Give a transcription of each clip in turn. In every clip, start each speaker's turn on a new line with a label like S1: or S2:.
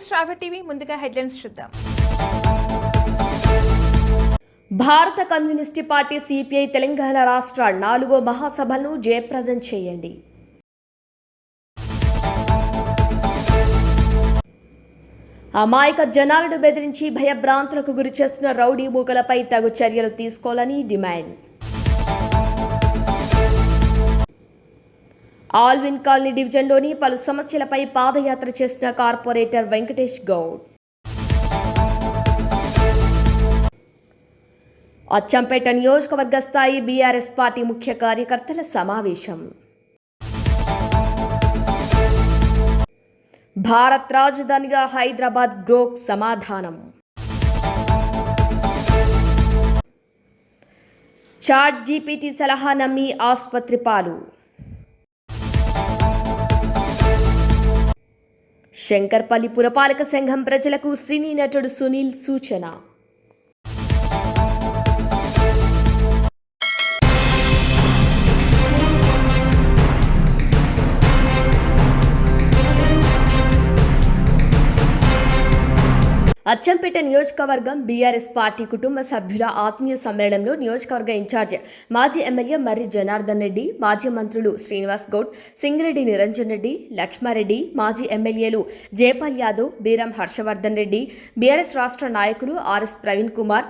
S1: శ్రావ్య TV ముందుగా headlines చూద్దాం.
S2: భారత కమ్యూనిస్టు పార్టీ సిపిఐ తెలంగాణ రాష్ట్ర 4వ మహాసభను జయప్రదం చేయండి. అమాయక జనాలను బెదిరించి భయభ్రాంతులకు గురి చేస్తున్న రౌడీ మూకలపై తగు చర్యలు తీసుకోవాలని డిమాండ్. ఆల్విన్ కాలనీ డివిజన్లోని పలు సమస్యలపై పాదయాత్ర చేసిన కార్పొరేటర్ వెంకటేష్ గౌడ్. అచ్చంపేట నియోజకవర్గ స్థాయి బీఆర్ఎస్ పార్టీ ముఖ్య కార్యకర్తల సమావేశం. భారత్ రాజధానిగా హైదరాబాద్ గ్రోక్ సమాధానం. చాట్ జీపీటీ సలహా నమ్మి ఆసుపత్రి పాలు. శంకర్పల్లి పురపాలక సంఘం ప్రజలకు సినీ నటుడు సునీల్ సూచన. అచ్చంపేట నియోజకవర్గం బీఆర్ఎస్ పార్టీ కుటుంబ సభ్యుల ఆత్మీయ సమ్మేళనంలో నియోజకవర్గ ఇన్ఛార్జ్ మాజీ ఎమ్మెల్యే మర్రి జనార్దన్ రెడ్డి, మాజీ మంత్రులు శ్రీనివాస్ గౌడ్, సింగిరెడ్డి నిరంజన్ రెడ్డి, లక్ష్మారెడ్డి, మాజీ ఎమ్మెల్యేలు జయపాల్ యాదవ్, బీరం హర్షవర్ధన్ రెడ్డి, బీఆర్ఎస్ రాష్ట్ర నాయకులు ఆర్ఎస్ ప్రవీణ్ కుమార్.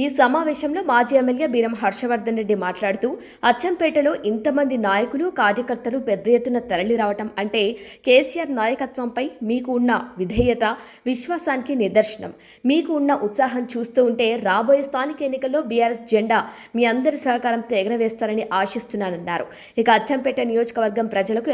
S2: ఈ సమావేశంలో మాజీ ఎమ్మెల్యే బీరం హర్షవర్ధన్ రెడ్డి మాట్లాడుతూ అచ్చంపేటలో ఇంతమంది నాయకులు కార్యకర్తలు పెద్ద ఎత్తున తరలి రావటం అంటే కేసీఆర్ నాయకత్వంపై మీకు ఉన్న విధేయత, విశ్వాసానికి నిదర్శనం. మీకు ఉన్న ఉత్సాహం చూస్తూ ఉంటే రాబోయే స్థానిక ఎన్నికల్లో బీఆర్ఎస్ జెండా మీ అందరి సహకారంతో ఎగరవేస్తారని ఆశిస్తున్నానన్నారు. ఇక అచ్చంపేట నియోజకవర్గం ప్రజలకు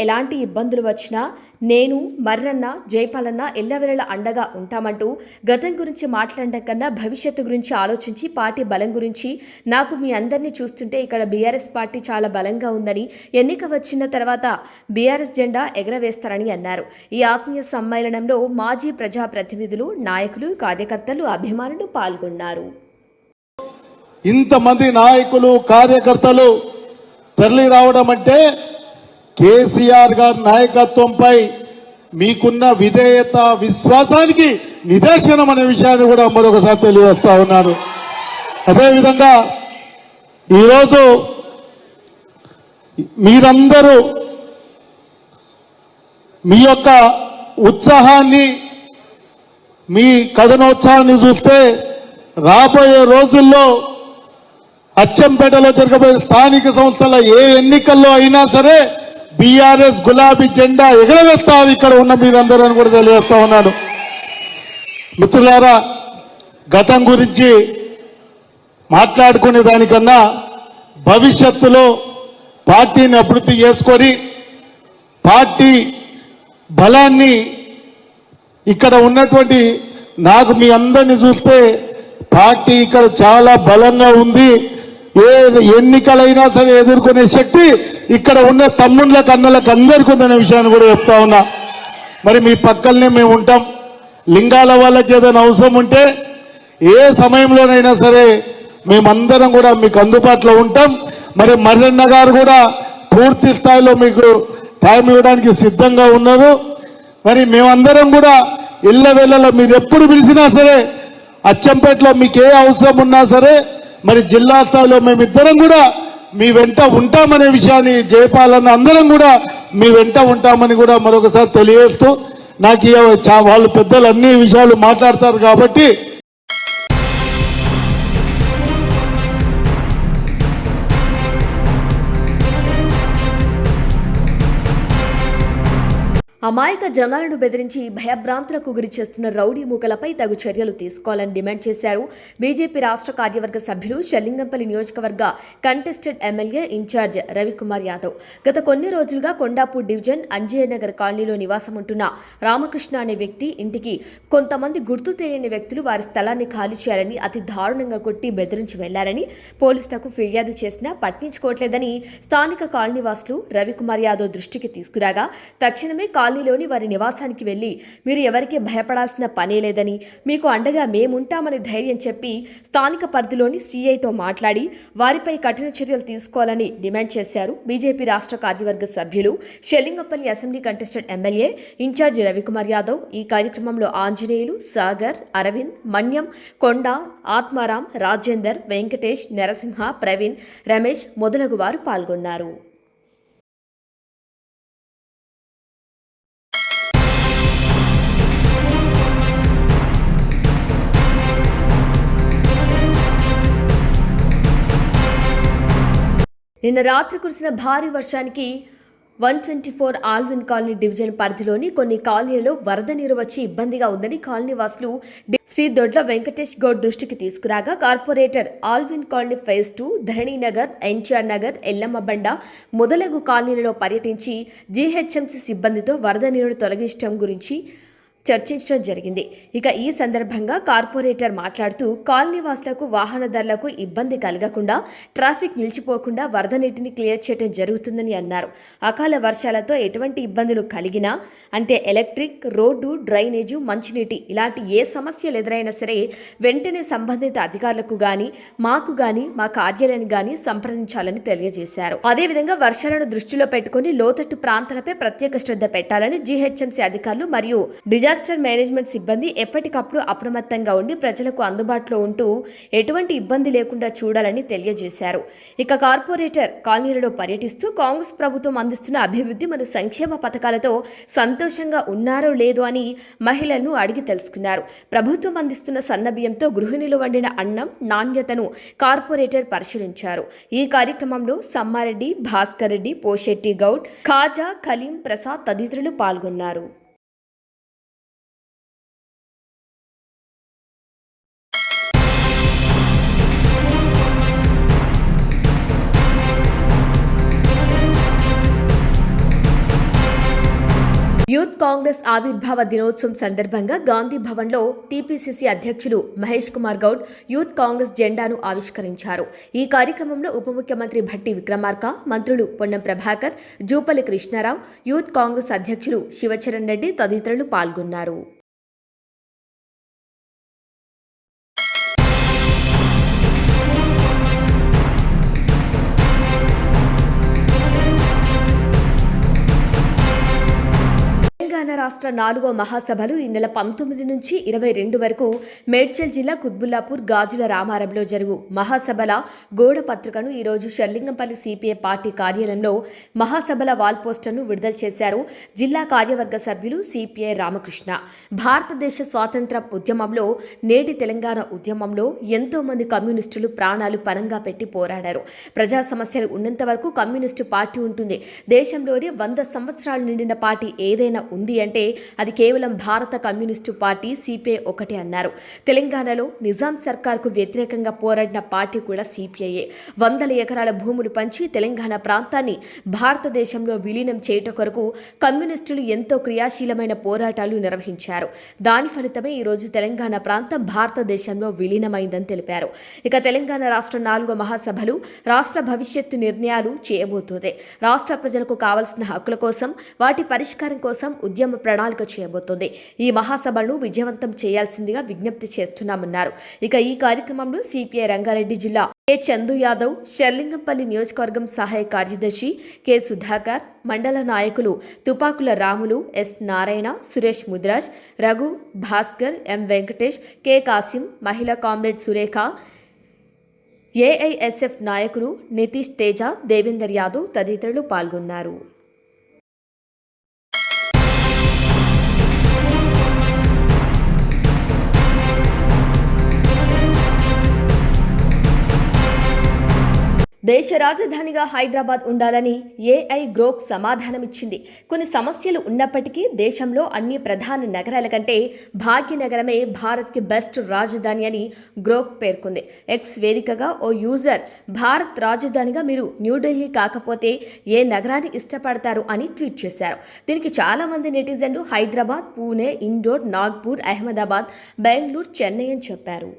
S2: ఎలాంటి ఇబ్బందులు వచ్చినా నేను మర్రన్న జయపాలన్న ఎల్లవెల్లల అండగా ఉంటామంటూ గతం గురించి మాట్లాడడం కన్నా భవిష్యత్తు గురించి ఆలోచించి పార్టీ బలం గురించి నాకు మీ అందరినీ చూస్తుంటే ఇక్కడ బీఆర్ఎస్ పార్టీ చాలా బలంగా ఉందని, ఎన్నిక వచ్చిన తర్వాత బీఆర్ఎస్ జెండా ఎగరవేస్తారని అన్నారు. ఈ ఆత్మీయ సమ్మేళనంలో మాజీ ప్రజాప్రతినిధులు, నాయకులు, కార్యకర్తలు, అభిమానులు పాల్గొన్నారు.
S3: ఇంతమంది నాయకులు, కార్యకర్తలు తరలి రావడం అంటే కేసీఆర్ గారి నాయకత్వంపై మీకున్న విధేయత, విశ్వాసానికి నిదర్శనం అనే విషయాన్ని కూడా మరొకసారి తెలియజేస్తా ఉన్నారు. అదేవిధంగా ఈరోజు మీరందరూ మీ యొక్క ఉత్సాహాన్ని, మీ కథనోత్సాహాన్ని చూస్తే రాబోయే రోజుల్లో అచ్చంపేటలో జరగబోయే స్థానిక సంస్థల ఏ ఎన్నికల్లో అయినా సరే బీఆర్ఎస్ గులాబీ జెండా ఎగరవేస్తారు ఇక్కడ ఉన్న మీరందరూ అని కూడా తెలియజేస్తా ఉన్నాను. మిత్రులారా, గతం గురించి మాట్లాడుకునే దానికన్నా భవిష్యత్తులో పార్టీని అభివృద్ధి చేసుకొని పార్టీ బలాన్ని ఇక్కడ ఉన్నటువంటి నాకు మీ అందరినీ చూస్తే పార్టీ ఇక్కడ చాలా బలంగా ఉంది. ఏ ఎన్నికలైనా సరే ఎదుర్కొనే శక్తి ఇక్కడ ఉన్న తమ్ముళ్ళకి, అన్నలకు అందరికీ ఉందనే విషయాన్ని కూడా చెప్తా ఉన్నా. మరి మీ పక్కనే మేము ఉంటాం. లింగాల వాళ్ళకి ఏదైనా అవసరం ఉంటే ఏ సమయంలోనైనా సరే మేమందరం కూడా మీకు అందుబాటులో ఉంటాం. మరి మర్రన్న గారు కూడా పూర్తి స్థాయిలో మీకు టైం ఇవ్వడానికి సిద్ధంగా ఉన్నారు. మరి మేమందరం కూడా ఇళ్ళవేళలో మీరు ఎప్పుడు పిలిచినా సరే, అచ్చంపేటలో మీకు ఏ అవసరం ఉన్నా సరే, మరి జిల్లా స్థాయిలో మేమిద్దరం కూడా మీ వెంట ఉంటామనే విషయాన్ని జయపాలన్న అందరం కూడా మీ వెంట ఉంటామని కూడా మరొకసారి తెలియజేస్తూ, నాకు వాళ్ళు పెద్దలు అన్ని విషయాలు మాట్లాడతారు కాబట్టి
S2: అమాయక జనాలను బెదిరించి భయభ్రాంతులకు గురి చేస్తున్న రౌడీ మూకలపై తగు చర్యలు తీసుకోవాలని డిమాండ్ చేశారు బీజేపీ రాష్ట్ర కార్యవర్గ సభ్యులు, షెల్లింగంపల్లి నియోజకవర్గ contested MLA in-charge Ravikumar Yadav. గత కొన్ని రోజులుగా కొండాపూర్ డివిజన్ అంజయ్యనగర్ కాలనీలో నివాసం ఉంటున్న రామకృష్ణ అనే వ్యక్తి ఇంటికి కొంతమంది గుర్తు తెలియని వ్యక్తులు వారి స్థలాన్ని ఖాళీ చేయాలని అతి దారుణంగా కొట్టి బెదిరించి వెళ్లారని పోలీసులకు ఫిర్యాదు చేసినా పట్టించుకోవట్లేదని స్థానిక కాలనీవాసులు రవికుమార్ యాదవ్ దృష్టికి తీసుకురాగా తక్షణమే కాలనీలోని వారి నివాసానికి వెళ్లి మీరు ఎవరికీ భయపడాల్సిన పనే లేదని, మీకు అండగా మేముంటామని ధైర్యం చెప్పి స్థానిక పరిధిలోని సీఐతో మాట్లాడి వారిపై కఠిన చర్యలు తీసుకోవాలని డిమాండ్ చేశారు బీజేపీ రాష్ట్ర కార్యవర్గ సభ్యులు, Shellingapalli assembly contested MLA in charge Ravikumar Yadav. ఈ కార్యక్రమంలో ఆంజనేయులు, సాగర్, అరవింద్, మన్యం, కొండ, ఆత్మారాం, రాజేందర్, వెంకటేష్, నరసింహ, ప్రవీణ్, రమేష్ మొదలగు వారు పాల్గొన్నారు. నిన్న రాత్రి కురిసిన భారీ వర్షానికి 124 ఆల్విన్ కాలనీ డివిజన్ పరిధిలోని కొన్ని కాలనీలలో వరద నీరు వచ్చి ఇబ్బందిగా ఉందని కాలనీ వాసులు శ్రీ దొడ్ల వెంకటేష్ గౌడ్ దృష్టికి తీసుకురాగా corporator Alwyn colony phase 2, Dharaninagar, NTR Nagar, Yellammabanda మొదలగు కాలనీలలో పర్యటించి జీహెచ్ఎంసీ సిబ్బందితో వరద నీరును తొలగించడం గురించి చర్చించడం జరిగింది. ఇక ఈ సందర్భంగా కార్పొరేటర్ మాట్లాడుతూ కాలనీవాసులకు, వాహనదారులకు ఇబ్బంది కలగకుండా, ట్రాఫిక్ నిలిచిపోకుండా వరద నీటిని క్లియర్ చేయడం జరుగుతుందని అన్నారు. అకాల వర్షాలతో ఎటువంటి ఇబ్బందులు కలిగినా అంటే ఎలక్ట్రిక్, రోడ్డు, డ్రైనేజు, మంచినీటి ఇలాంటి ఏ సమస్యలు ఎదురైనా సరే వెంటనే సంబంధిత అధికారులకు గాని, మాకు గాని, మా కార్యాలయాన్ని గాని సంప్రదించాలని తెలియజేశారు. అదేవిధంగా వర్షాలను దృష్టిలో పెట్టుకుని లోతట్టు ప్రాంతాలపై ప్రత్యేక శ్రద్ధ పెట్టాలని జీహెచ్ఎంసీ అధికారులు మరియు డిజాస్టర్ మేనేజ్మెంట్ సిబ్బంది ఎప్పటికప్పుడు అప్రమత్తంగా ఉండి ప్రజలకు అందుబాటులో ఉంటూ ఎటువంటి ఇబ్బంది లేకుండా చూడాలని తెలియజేశారు. ఇక కార్పొరేటర్ కాలనీలలో పర్యటిస్తూ కాంగ్రెస్ ప్రభుత్వం అందిస్తున్న అభివృద్ధి మరియు సంక్షేమ పథకాలతో సంతోషంగా ఉన్నారో లేదో అని మహిళలను అడిగి తెలుసుకున్నారు. ప్రభుత్వం అందిస్తున్న సన్నబియ్యంతో గృహిణులు వండిన అన్నం నాణ్యతను కార్పొరేటర్ పరిశీలించారు. ఈ కార్యక్రమంలో సమ్మారెడ్డి, భాస్కర్ రెడ్డి, పోషెట్టి గౌడ్, ఖాజా, కలీం ప్రసాద్ తదితరులు పాల్గొన్నారు. యూత్ కాంగ్రెస్ ఆవిర్భావ దినోత్సవం సందర్భంగా గాంధీ భవన్లో టీపీసీసీ అధ్యక్షులు మహేష్ కుమార్ గౌడ్ యూత్ కాంగ్రెస్ జెండాను ఆవిష్కరించారు. ఈ కార్యక్రమంలో ఉప ముఖ్యమంత్రి భట్టి విక్రమార్క, మంత్రులు పొన్నం ప్రభాకర్, జూపల్లి కృష్ణారావు, యూత్ కాంగ్రెస్ అధ్యక్షులు శివచరణ్ రెడ్డి తదితరులు పాల్గొన్నారు. తెలంగాణ రాష్ట్ర 4వ మహాసభలు ఈ నెల 19 నుంచి 22 వరకు మేడ్చల్ జిల్లా కుత్బుల్లాపూర్ గాజుల రామారంలో జరుగు మహాసభల గోడ పత్రికను ఈరోజు షెర్లింగంపల్లి సిపిఐ పార్టీ కార్యాలయంలో మహాసభల వాల్ పోస్టర్ను విడుదల చేశారు జిల్లా కార్యవర్గ సభ్యులు సిపిఐ రామకృష్ణ. భారతదేశ స్వాతంత్ర ఉద్యమంలో, నేటి తెలంగాణ ఉద్యమంలో ఎంతో మంది కమ్యూనిస్టులు ప్రాణాలు పణంగా పెట్టి పోరాడారు. ప్రజా సమస్యలు ఉన్నంత వరకు కమ్యూనిస్టు పార్టీ ఉంటుంది. దేశంలోనే 100 సంవత్సరాలు నిండిన పార్టీ ఏదైనా ఉంది అంటే అది కేవలం భారత కమ్యూనిస్టు పార్టీ సిపిఐ ఒకటే అన్నారు. తెలంగాణలో నిజాం సర్కార్కు వ్యతిరేకంగా పోరాడిన పార్టీ కూడా సిపిఐయే. 100 ఎకరాల భూములు పంచి తెలంగాణ ప్రాంతాన్ని భారతదేశంలో విలీనం చేయట కొరకు కమ్యూనిస్టులు ఎంతో క్రియాశీలమైన పోరాటాలు నిర్వహించారు. దాని ఫలితమే ఈరోజు తెలంగాణ ప్రాంతం భారతదేశంలో విలీనమైందని తెలిపారు. ఇక తెలంగాణ రాష్ట్ర 4వ మహాసభలు రాష్ట్ర భవిష్యత్తు నిర్ణయాలు చేయబోతోంది. రాష్ట్ర ప్రజలకు కావాల్సిన హక్కుల కోసం, వాటి పరిష్కారం కోసం ఉద్యమ ప్రణాళిక చేయబోతోంది. ఈ మహాసభలను విజయవంతం చేయాల్సిందిగా విజ్ఞప్తి చేస్తున్నామన్నారు. ఇక ఈ కార్యక్రమంలో సిపిఐ రంగారెడ్డి జిల్లా కె చందు యాదవ్, షెర్లింగంపల్లి నియోజకవర్గం సహాయ కార్యదర్శి కె సుధాకర్, మండల నాయకులు తుపాకుల రాములు, ఎస్ నారాయణ, సురేష్ ముద్రాజ్, రఘు, భాస్కర్, ఎం వెంకటేష్, కె కాసిం, మహిళా కామ్రేడ్ సురేఖ, ఏఐఎస్ఎఫ్ నాయకులు నితీష్ తేజ, దేవేందర్ యాదవ్ తదితరులు పాల్గొన్నారు. దేశ రాజధానిగా హైదరాబాద్ ఉండాలని ఏఐ గ్రోక్ సమాధానమిచ్చింది. కొన్ని సమస్యలు ఉన్నప్పటికీ దేశంలో అన్ని ప్రధాన నగరాల కంటే భాగ్యనగరమే భారత్కి బెస్ట్ రాజధాని అని గ్రోక్ పేర్కొంది. ఎక్స్ వేదికగా ఓ యూజర్ భారత్ రాజధానిగా మీరు న్యూఢిల్లీ కాకపోతే ఏ నగరాన్ని ఇష్టపడతారు అని ట్వీట్ చేశారు. దీనికి చాలా మంది నెటిజన్లు హైదరాబాద్, పూణే, ఇండోర్, నాగ్పూర్, అహ్మదాబాద్, బెంగళూరు, చెన్నై అని చెప్పారు.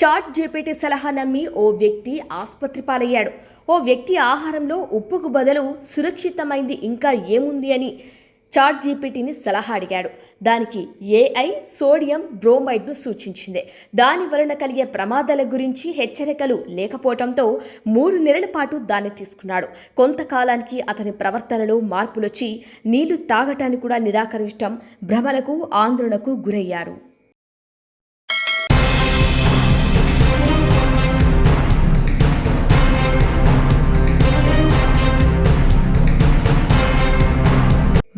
S2: చాట్ జీపీటీ సలహా నమ్మి ఓ వ్యక్తి ఆసుపత్రి పాలయ్యాడు. ఓ వ్యక్తి ఆహారంలో ఉప్పుకు బదులు సురక్షితమైంది ఇంకా ఏముంది అని చాట్ జీపీటీని సలహా అడిగాడు. దానికి ఏఐ సోడియం బ్రోమైడ్ను సూచించింది. దాని వలన కలిగే ప్రమాదాల గురించి హెచ్చరికలు లేకపోవడంతో 3 నెలల పాటు దాన్ని తీసుకున్నాడు. కొంతకాలానికి అతని ప్రవర్తనలో మార్పులొచ్చి నీళ్లు తాగటానికి కూడా నిరాకరించడం, భ్రమలకు ఆందోళనకు గురయ్యారు.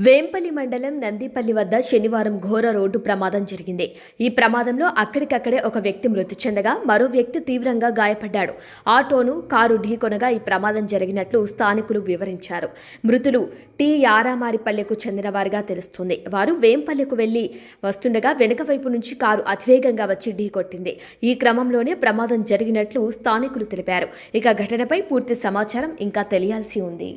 S2: వేంపల్లి మండలం నందిపల్లి వద్ద శనివారం ఘోర రోడ్డు ప్రమాదం జరిగింది. ఈ ప్రమాదంలో అక్కడికక్కడే ఒక వ్యక్తి మృతి చెందగా మరో వ్యక్తి తీవ్రంగా గాయపడ్డాడు. ఆటోను కారు ఢీకొనగా ఈ ప్రమాదం జరిగినట్లు స్థానికులు వివరించారు. మృతులు టి యారామారిపల్లెకు చెందిన వారిగా తెలుస్తుంది. వారు వేంపల్లెకు వెళ్లి వస్తుండగా వెనుక వైపు నుంచి కారు అతివేగంగా వచ్చి ఢీకొట్టింది. ఈ క్రమంలోనే ప్రమాదం జరిగినట్లు స్థానికులు తెలిపారు. ఇక ఘటనపై పూర్తి సమాచారం ఇంకా తెలియాల్సి ఉంది.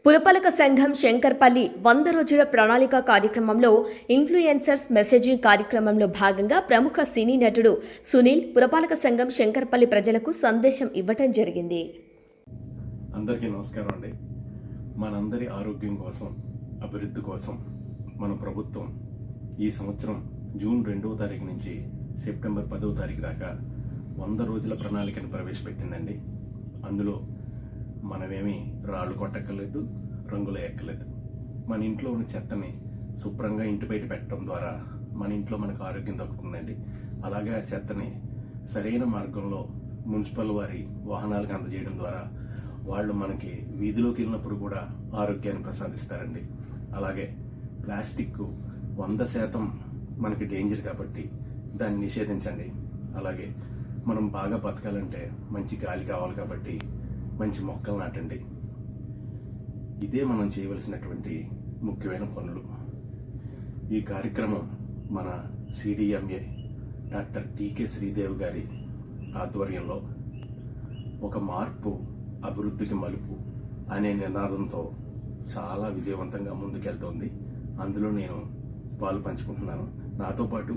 S2: పురపాలక సంఘం శంకర్పల్లి 100 రోజుల ప్రణాళిక కార్యక్రమంలో ఇన్ఫ్లుయెన్సర్స్ మెసేజింగ్ కార్యక్రమంలో భాగంగా ప్రముఖ సినీ నటుడు సునీల్ పురపాలక సంఘం శంకర్పల్లి ప్రజలకు సందేశం ఇవ్వటం జరిగింది.
S4: అందరికీ నమస్కారం అండి. మనందరి ఆరోగ్యం కోసం, అభివృద్ధి కోసం మన ప్రభుత్వం ఈ సంవత్సరం జూన్ 2వ తారీఖు నుంచి సెప్టెంబర్ 10వ తారీఖు దాకా 100 రోజుల ప్రణాళికను ప్రవేశపెట్టిందండి. అందులో మనమేమి రాళ్ళు కొట్టక్కర్లేదు, రంగులు ఎక్కలేదు. మన ఇంట్లో ఉన్న చెత్తని శుభ్రంగా ఇంటి బయట పెట్టడం ద్వారా మన ఇంట్లో మనకు ఆరోగ్యం దక్కుతుందండి. అలాగే ఆ చెత్తని సరైన మార్గంలో మున్సిపల్ వారి వాహనాలకు అందజేయడం ద్వారా వాళ్ళు మనకి వీధిలోకి వెళ్ళినప్పుడు కూడా ఆరోగ్యాన్ని ప్రసాదిస్తారండి. అలాగే ప్లాస్టిక్ 100% మనకి డేంజర్ కాబట్టి దాన్ని నిషేధించండి. అలాగే మనం బాగా బతకాలంటే మంచి గాలి కావాలి కాబట్టి మంచి మొక్కలు నాటండి. ఇదే మనం చేయవలసినటువంటి ముఖ్యమైన పనులు. ఈ కార్యక్రమం మన సిడిఎంఏ డాక్టర్ టీకే శ్రీదేవి గారి ఆధ్వర్యంలో ఒక మార్పు అభివృద్ధికి మలుపు అనే నినాదంతో చాలా విజయవంతంగా ముందుకెళ్తోంది. అందులో నేను పాలు పంచుకుంటున్నాను. నాతో పాటు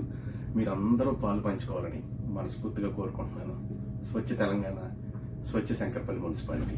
S4: మీరందరూ పాలు పంచుకోవాలని మనస్ఫూర్తిగా కోరుకుంటున్నాను. స్వచ్ఛ తెలంగాణ, స్వచ్ఛ శంకర్పల్లి మున్సిపాలిటీ.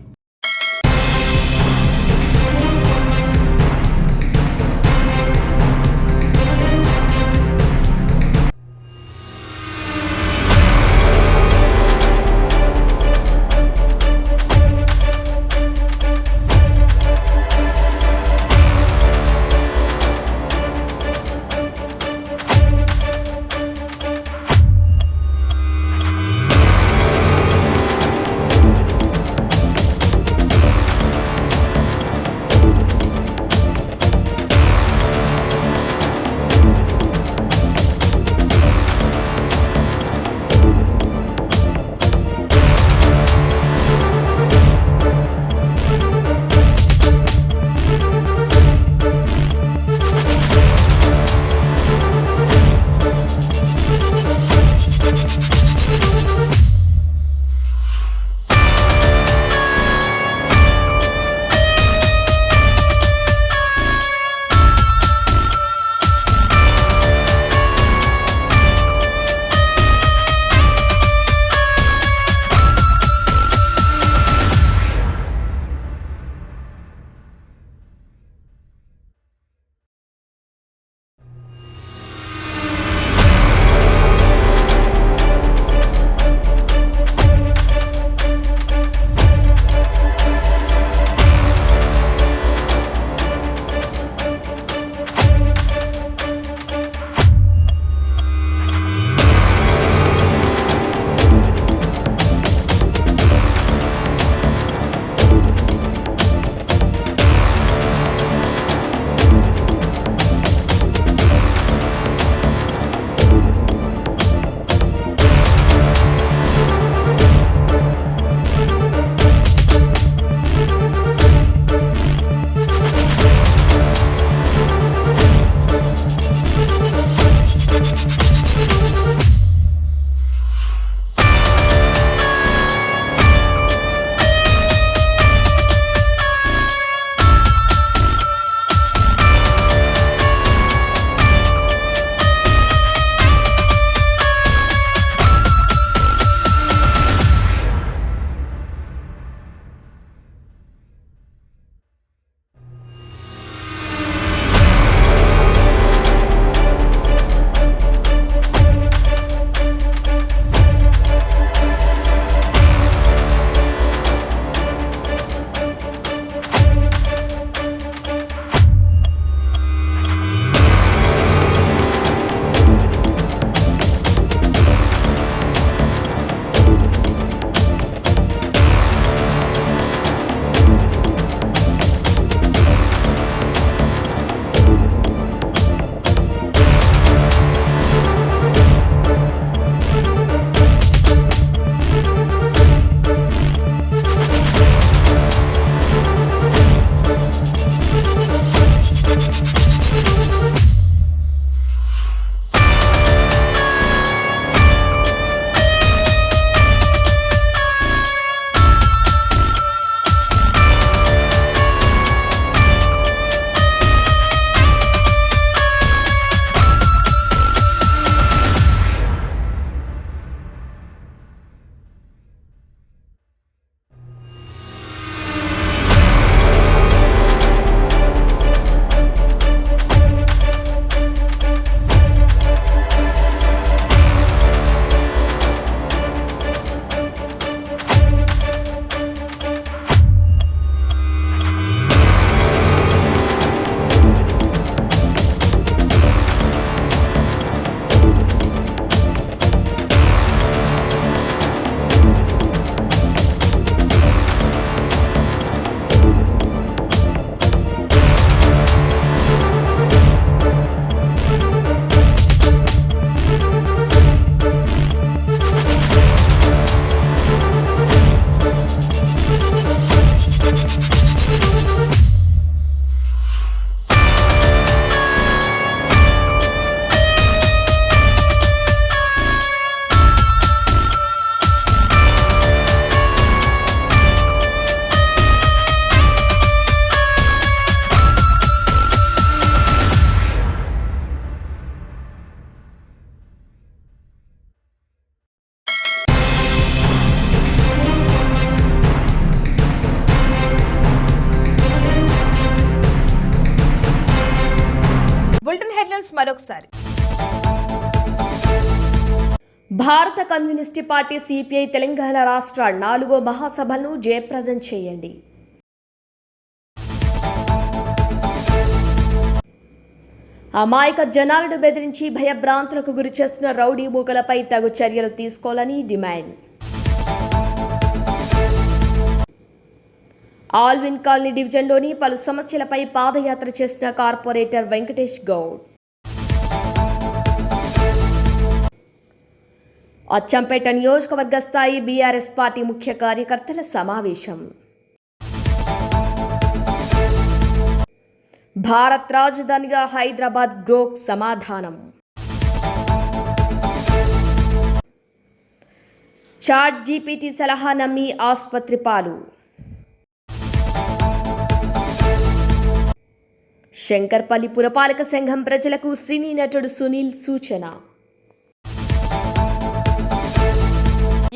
S1: మరొకసారి.
S2: భారత కమ్యూనిస్టు పార్టీ సిపిఐ తెలంగాణ రాష్ట్ర 4వ మహాసభను జయప్రదం చేయండి. అమాయక జనాలను బెదిరించి భయభ్రాంతులకు గురి చేస్తున్న రౌడీ మూకలపై తగు చర్యలు తీసుకోవాలని డిమాండ్. ఆల్విన్ కాలనీ డివిజన్లోని పలు సమస్యలపై పాదయాత్ర చేసిన కార్పొరేటర్ వెంకటేష్ గౌడ్. అచ్చంపేట నియోజకవర్గ స్థాయి బీఆర్ఎస్ పార్టీ ముఖ్య కార్యకర్తల సమావేశం. భారత్ రాజధానిగా హైదరాబాద్ గ్రోక్ సమాధానం. చాట్ జీపీటీ సలహా నమ్మి ఆసుపత్రి పాలు. శంకర్పల్లి పురపాలక సంఘం ప్రజలకు సినీ నటుడు సునీల్ సూచన.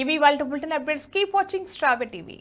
S1: ఇవి వాళ్ళ బులెటిన్ అప్డేట్స్. కీప్ వాచింగ్ స్ట్రాబె టీవీ.